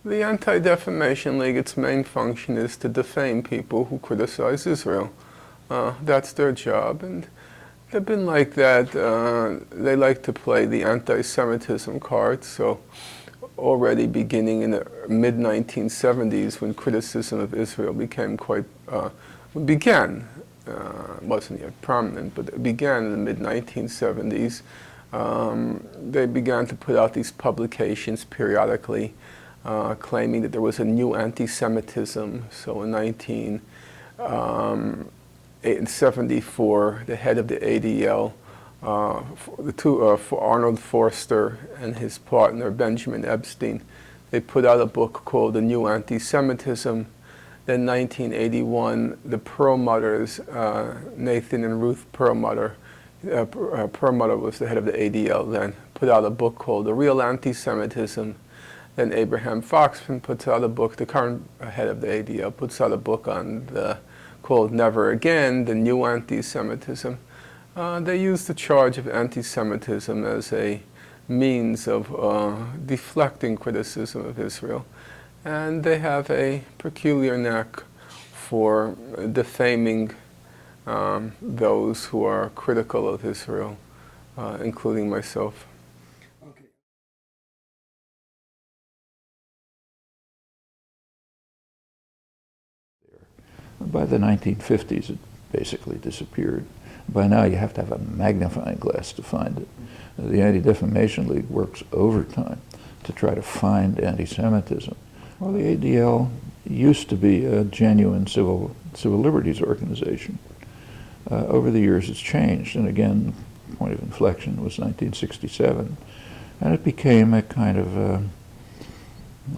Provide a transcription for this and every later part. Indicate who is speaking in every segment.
Speaker 1: The Anti-Defamation League, its main function is to defame people who criticize Israel. That's their job, and they've been like that. They like to play the anti-Semitism card, so already beginning in the mid-1970s, when criticism of Israel became wasn't yet prominent, but it began in the mid-1970s. They began to put out these publications periodically, claiming that there was a new anti-Semitism. So in 1974, the head of the ADL, for Arnold Forster and his partner Benjamin Epstein, they put out a book called The New Anti-Semitism. Then 1981, the Perlmutters, Nathan and Ruth Perlmutter, Perlmutter was the head of the ADL then, put out a book called The Real Anti-Semitism. Then Abraham Foxman puts out a book, the current head of the ADL puts out a book called Never Again, The New Anti-Semitism. They use the charge of anti-Semitism as a means of deflecting criticism of Israel. And they have a peculiar knack for defaming those who are critical of Israel, including myself.
Speaker 2: Okay.
Speaker 3: By the 1950s, it basically disappeared. By now, you have to have a magnifying glass to find it. The Anti-Defamation League works overtime to try to find anti-Semitism. Well, the ADL used to be a genuine civil liberties organization. Over the years, it's changed, and again, the point of inflection was 1967, and it became a kind of a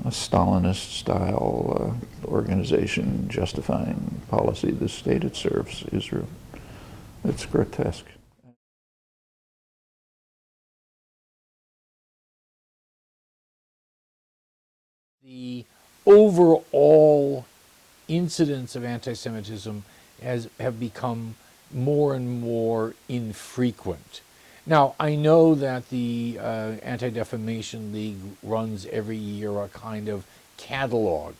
Speaker 3: Stalinist-style organization justifying policy the state it serves, Israel. It's grotesque.
Speaker 4: The overall incidents of anti-Semitism have become more and more infrequent. Now, I know that the Anti-Defamation League runs every year a kind of catalog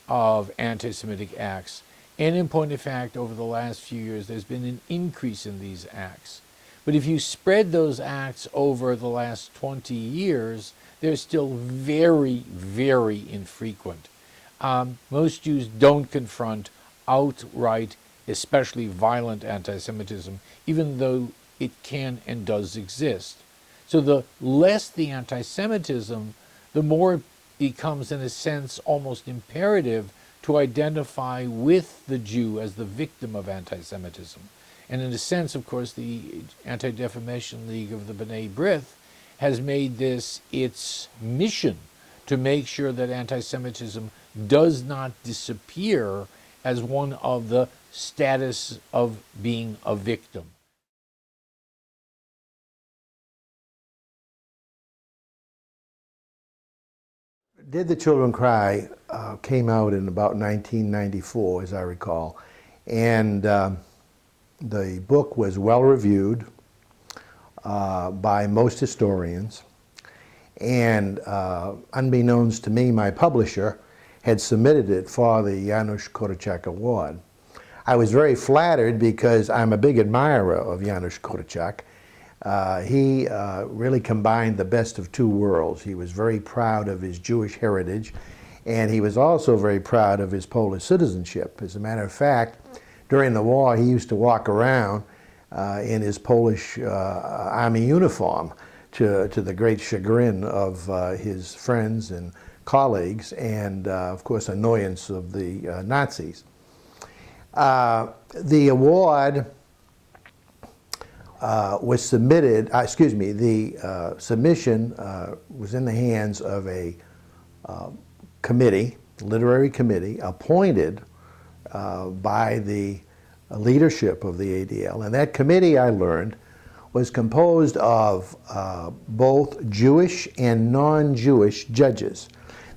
Speaker 4: of anti-Semitic acts, and in point of fact, over the last few years, there's been an increase in these acts. But if you spread those acts over the last 20 years, they're still very, very infrequent. Most Jews don't confront outright, especially violent anti-Semitism, even though it can and does exist. So the less the anti-Semitism, the more it becomes, in a sense, almost imperative to identify with the Jew as the victim of anti-Semitism. And in a sense, of course, the Anti-Defamation League of the B'nai Brith has made this its mission to make sure that anti-Semitism does not disappear as one of the status of being a victim.
Speaker 2: Did the Children Cry came out in about 1994, as I recall, and the book was well reviewed by most historians, and unbeknownst to me, my publisher had submitted it for the Janusz Korczak Award. I was very flattered because I'm a big admirer of Janusz Korczak. He really combined the best of two worlds. He was very proud of his Jewish heritage, and he was also very proud of his Polish citizenship. As a matter of fact, during the war, he used to walk around in his Polish army uniform to the great chagrin of his friends and colleagues, and of course annoyance of the Nazis. The award was submitted, the submission was in the hands of a committee, literary committee, appointed by the leadership of the ADL. And that committee, I learned, was composed of both Jewish and non-Jewish judges.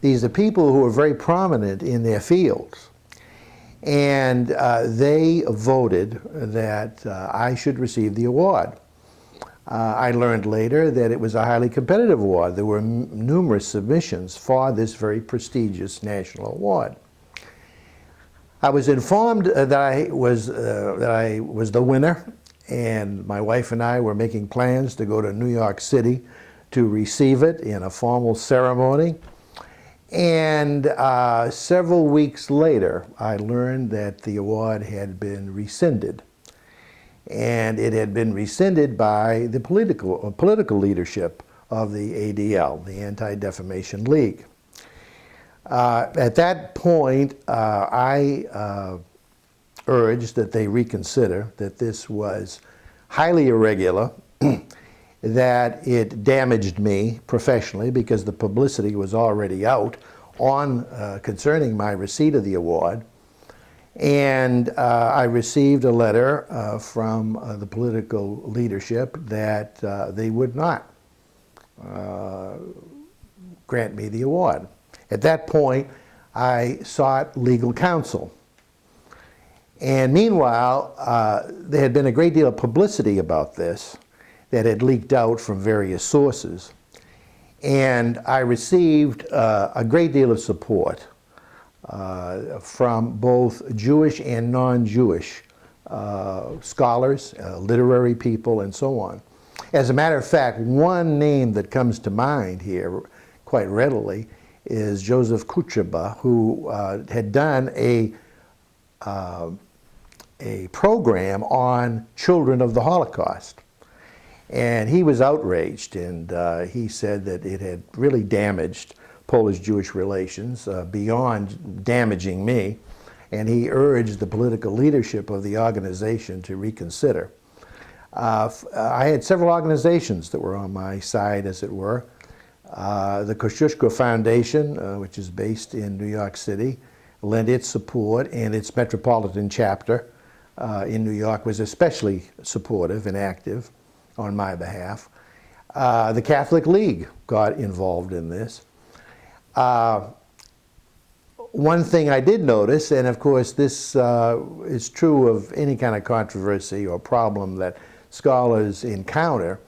Speaker 2: These are people who are very prominent in their fields. And they voted that I should receive the award. I learned later that it was a highly competitive award. There were numerous submissions for this very prestigious national award. I was informed that I was the winner, and my wife and I were making plans to go to New York City to receive it in a formal ceremony. And several weeks later, I learned that the award had been rescinded. And it had been rescinded by the political leadership of the ADL, the Anti-Defamation League. At that point, I urged that they reconsider, that this was highly irregular, that it damaged me professionally because the publicity was already out on concerning my receipt of the award. And I received a letter from the political leadership that they would not grant me the award. At that point, I sought legal counsel. And meanwhile, there had been a great deal of publicity about this that had leaked out from various sources. And I received a great deal of support from both Jewish and non-Jewish scholars, literary people, and so on. As a matter of fact, one name that comes to mind here quite readily is Joseph Kuchaba, who had done a program on children of the Holocaust. And he was outraged, and he said that it had really damaged Polish-Jewish relations beyond damaging me, and he urged the political leadership of the organization to reconsider. I had several organizations that were on my side, as it were. The Kosciuszko Foundation, which is based in New York City, lent its support, and its metropolitan chapter in New York was especially supportive and active on my behalf. The Catholic League got involved in this. One thing I did notice, and of course this is true of any kind of controversy or problem that scholars encounter,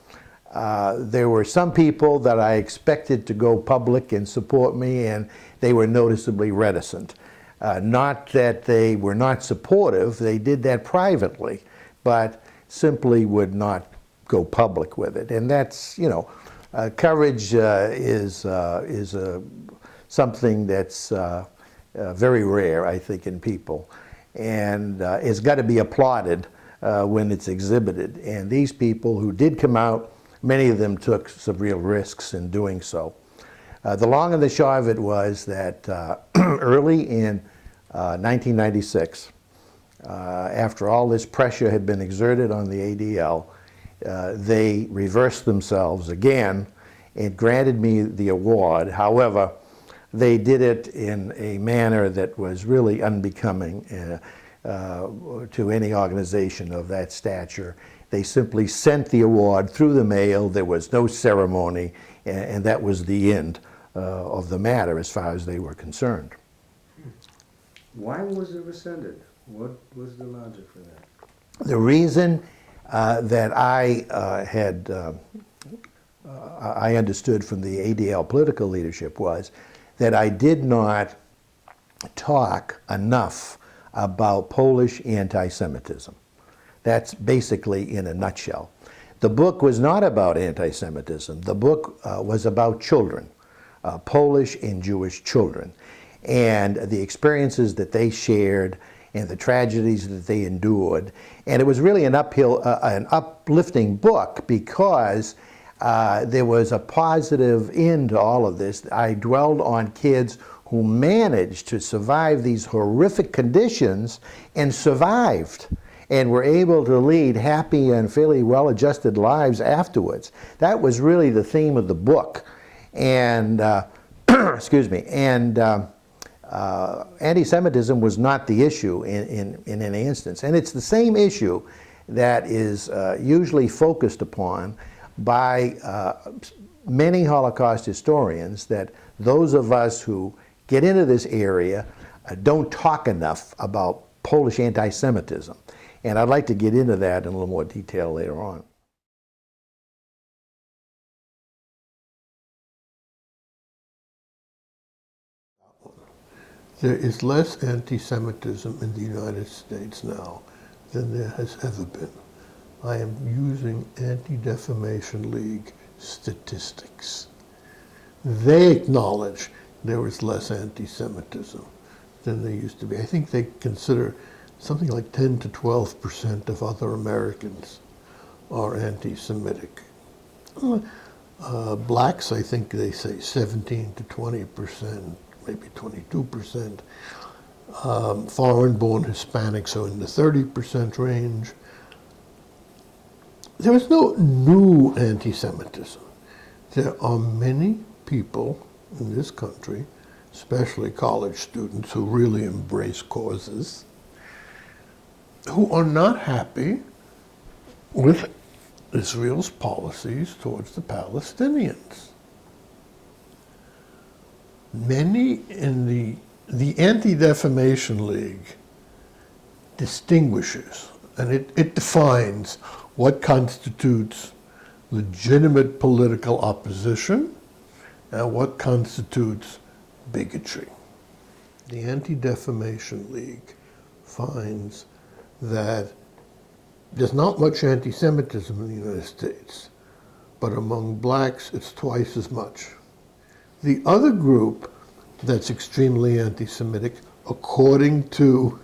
Speaker 2: there were some people that I expected to go public and support me, and they were noticeably reticent. Not that they were not supportive, they did that privately, but simply would not go public with it. And that's, you know, courage is something that's very rare, I think, in people. And it's got to be applauded when it's exhibited. And these people who did come out, many of them took some real risks in doing so. The long and the short of it was that early in 1996, after all this pressure had been exerted on the ADL, they reversed themselves again and granted me the award. However, they did it in a manner that was really unbecoming to any organization of that stature. They simply sent the award through the mail. There was no ceremony, and that was the end of the matter as far as they were concerned.
Speaker 5: Why was it rescinded? What was the logic for that?
Speaker 2: The reason that I understood from the ADL political leadership was that I did not talk enough about Polish anti-Semitism. That's basically in a nutshell. The book was not about anti-Semitism. The book was about children, Polish and Jewish children, and the experiences that they shared and the tragedies that they endured. And it was really an uplifting book because there was a positive end to all of this. I dwelled on kids who managed to survive these horrific conditions and survived and were able to lead happy and fairly well-adjusted lives afterwards. That was really the theme of the book. And, excuse me, and anti-Semitism was not the issue in any instance. And it's the same issue that is usually focused upon by many Holocaust historians, that those of us who get into this area don't talk enough about Polish anti-Semitism. And I'd like to get into that in a little more detail later on. there is less anti-Semitism in the United States now than there has ever been. I am using Anti-Defamation League statistics. They acknowledge there is less anti-Semitism than there used to be. I think they consider something like 10 to 12% of other Americans are anti-Semitic. Blacks, I think they say 17 to 20%, maybe 22%. Foreign-born Hispanics are in the 30% range. There is no new anti-Semitism. There are many people in this country, especially college students who really embrace causes, who are not happy with Israel's policies towards the Palestinians. Many in the Anti-Defamation League distinguishes, and it defines what constitutes legitimate political opposition and what constitutes bigotry. The Anti-Defamation League finds that there's not much anti-Semitism in the United States, but among blacks it's twice as much. The other group that's extremely anti-Semitic, according to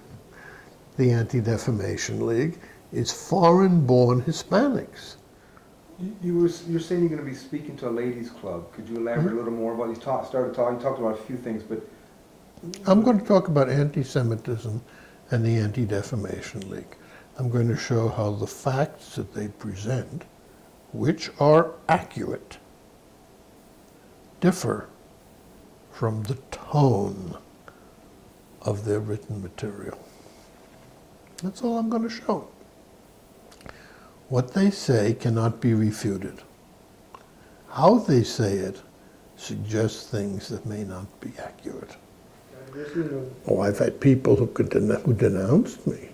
Speaker 2: the Anti-Defamation League, is foreign-born Hispanics.
Speaker 6: You're saying you're going to be speaking to a ladies' club. Could you elaborate a little more about? You talked about a few things, but
Speaker 2: I'm going to talk about anti-Semitism and the Anti-Defamation League. I'm going to show how the facts that they present, which are accurate, differ from the tone of their written material. That's all I'm going to show. What they say cannot be refuted. How they say it suggests things that may not be accurate. Oh, I've had people who denounced me.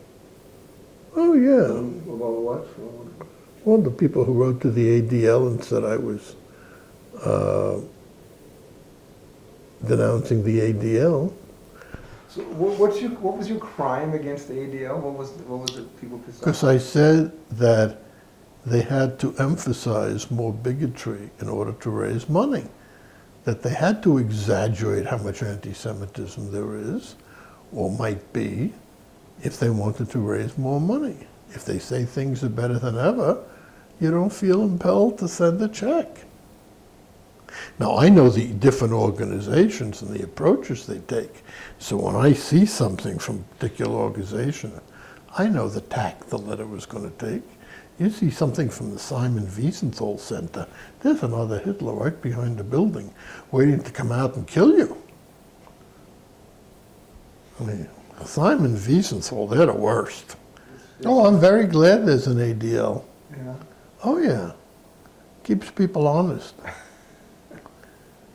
Speaker 2: Oh, yeah.
Speaker 6: about what?
Speaker 2: Well, the people who wrote to the ADL and said I was denouncing the ADL.
Speaker 6: So what was your crime against the ADL? What was it people pissed off?
Speaker 2: Because I said that they had to emphasize more bigotry in order to raise money. That they had to exaggerate how much anti-Semitism there is, or might be, if they wanted to raise more money. If they say things are better than ever, you don't feel impelled to send a check. Now, I know the different organizations and the approaches they take. So when I see something from a particular organization, I know the tack the letter was going to take. You see something from the Simon Wiesenthal Center, there's another Hitler right behind the building, waiting to come out and kill you. I mean, Simon Wiesenthal, they're the worst. Oh, I'm very glad there's an ADL.
Speaker 6: Yeah.
Speaker 2: Oh, yeah. Keeps people honest.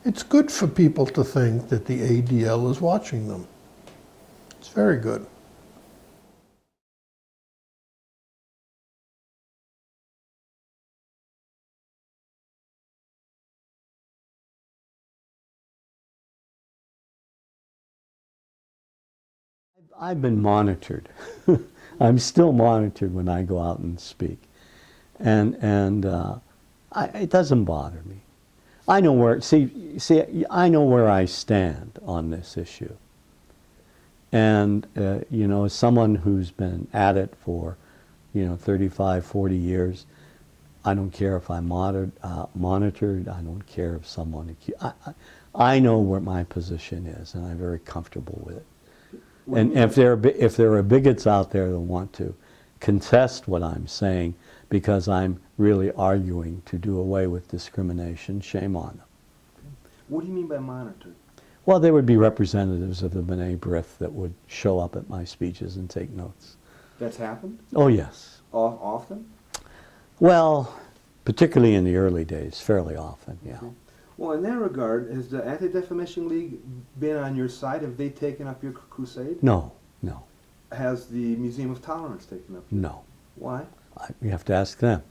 Speaker 2: It's good for people to think that the ADL is watching them. It's very good.
Speaker 7: I've been monitored. I'm still monitored when I go out and speak. And it doesn't bother me. I know where, I know where I stand on this issue. And, you know, as someone who's been at it for, 35, 40 years, I don't care if I'm monitored. I don't care if someone, I know where my position is, and I'm very comfortable with it. And if there are bigots out there that want to contest what I'm saying because I'm really arguing to do away with discrimination, shame on them.
Speaker 6: What do you mean by monitored?
Speaker 7: Well, there would be representatives of the B'nai Brith that would show up at my speeches and take notes.
Speaker 6: That's happened?
Speaker 7: Oh, yes.
Speaker 6: Often?
Speaker 7: Well, particularly in the early days, fairly often, yeah.
Speaker 6: Okay. Well, in that regard, has the Anti-Defamation League been on your side? Have they taken up your crusade?
Speaker 7: No, no,
Speaker 6: Has the Museum of Tolerance taken up your?
Speaker 7: no.
Speaker 6: Why?
Speaker 7: You have to ask them.